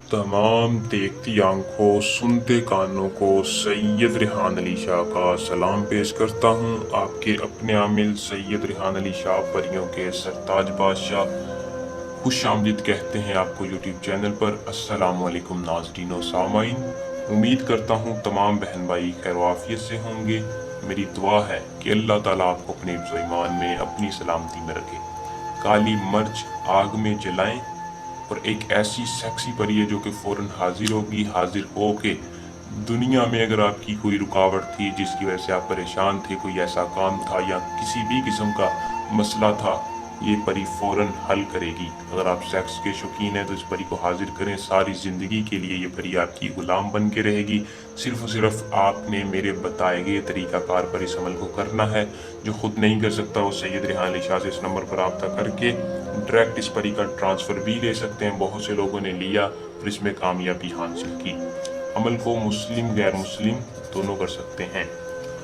तमाम देखती आंखों सुनते कानों को सैयद रिहान अली शाह का सलाम पेश करता हूँ। आपके अपने आमिल सैयद रिहान अली शाह परियों के सरताज बादशाह खुश आमदीद कहते हैं आपको यूट्यूब चैनल पर। अस्सलाम वालेकुम नाज़रीन व सामाइन। उम्मीद करता हूँ तमाम बहन भाई खैर आफियत से होंगे। मेरी दुआ है कि अल्लाह ताला आपको अपने हिफ्ज़ व ईमान में अपनी सलामती में रखे। काली मर्च आग में जलाएं और एक ऐसी सेक्सी परी है जो कि फौरन हाजिर होगी। हाजिर हो के दुनिया में अगर आपकी कोई रुकावट थी जिसकी वजह से आप परेशान थे, कोई ऐसा काम था या किसी भी किस्म का मसला था, ये परी फौरन हल करेगी। अगर आप सेक्स के शौकीन हैं तो इस परी को हाजिर करें। सारी ज़िंदगी के लिए ये परी आपकी गुलाम बन के रहेगी। सिर्फ और सिर्फ आपने मेरे बताए गए तरीक़ाकार पर इस अमल को करना है। जो खुद नहीं कर सकता वो सैयद रिहान अली शाह से इस नंबर पर रब्ता करके डायरेक्ट इस परी का ट्रांसफ़र भी ले सकते हैं। बहुत से लोगों ने लिया और इसमें कामयाबी हासिल की। अमल को मुस्लिम गैर मुस्लिम दोनों कर सकते हैं।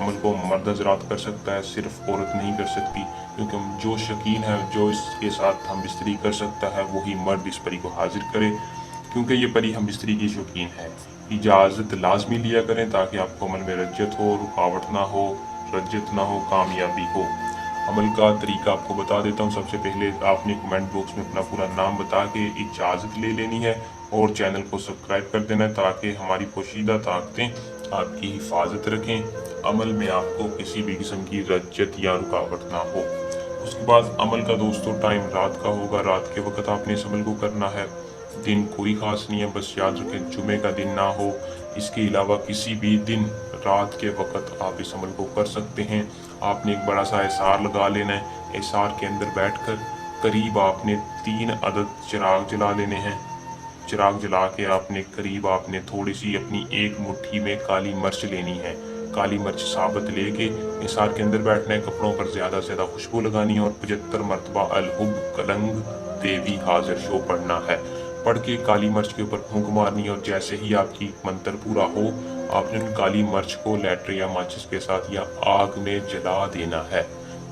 अमल को मर्द हज़रात कर सकता है, सिर्फ औरत नहीं कर सकती, क्योंकि जो शकीन है, जो इसके साथ हम बिस्तरी कर सकता है, वही मर्द इस परी को हाजिर करे, क्योंकि ये परी हम बिस्तरी की शौकीन है। इजाज़त लाजमी लिया करें ताकि आपको अमल में रज्जत हो, रुकावट ना हो, रज्जत ना हो, कामयाबी हो। अमल का तरीका आपको बता देता हूँ। सबसे पहले आपने कमेंट बॉक्स में अपना पूरा नाम बता के इजाज़त ले लेनी है और चैनल को सब्सक्राइब कर देना है ताकि हमारी पोशीदा ताकतें आपकी हिफाजत रखें, अमल में आपको किसी भी किस्म की रज्जत या रुकावट ना हो। उसके बाद अमल का दोस्तों टाइम रात का होगा। रात के वक्त आपने इस अमल को करना है। दिन कोई ख़ास नहीं है, बस याद रखें जुमे का दिन ना हो। इसके अलावा किसी भी दिन रात के वक्त आप इस अमल को कर सकते हैं। आपने एक बड़ा सा एसार लगा लेना है। एसार के अंदर बैठकर करीब आपने 3 अदद चिराग जला लेने हैं। चिराग जला के आपने थोड़ी सी अपनी एक मुट्ठी में काली मिर्च लेनी है। काली मिर्च साबुत लेके एसार के अंदर बैठना है। कपड़ों पर ज़्यादा से ज़्यादा खुशबू लगानी है और 75 मरतबा अलहुब कलंग देवी हाजिर शो पढ़ना है। पढ़ के काली मिर्च के ऊपर फूंक मारनी है और जैसे ही आपकी मंत्र पूरा हो आपने उन काली मिर्च को लैटर या माचिस के साथ या आग में जला देना है।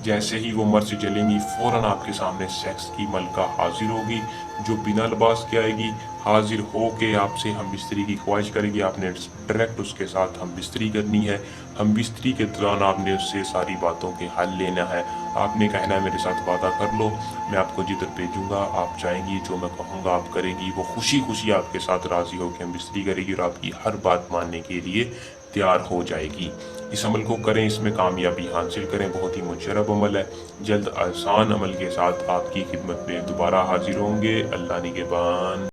जैसे ही वो मिर्च जलेंगी फौरन आपके सामने सेक्स की मलका हाजिर होगी, जो बिना लिबास के आएगी। हाजिर हो के आपसे हम बिस्तरी की ख्वाहिश करेगी। आपने डायरेक्ट उसके साथ हम बिस्तरी करनी है। हम बिस्तरी के दौरान आपने उससे सारी बातों के हल लेना है। आपने कहना है मेरे साथ वादा कर लो, मैं आपको जिधर भेजूंगा आप जाएंगी, जो मैं कहूँगा आप करेंगी। वो खुशी खुशी आपके साथ राज़ी होकर हम बिस्तरी करेगी और आपकी हर बात मानने के लिए तैयार हो जाएगी। इस अमल को करें, इसमें कामयाबी हासिल करें। बहुत ही मुजरब अमल है। जल्द आसान अमल के साथ आपकी खिदमत में दोबारा हाजिर होंगे। अल्लाह निगहबान।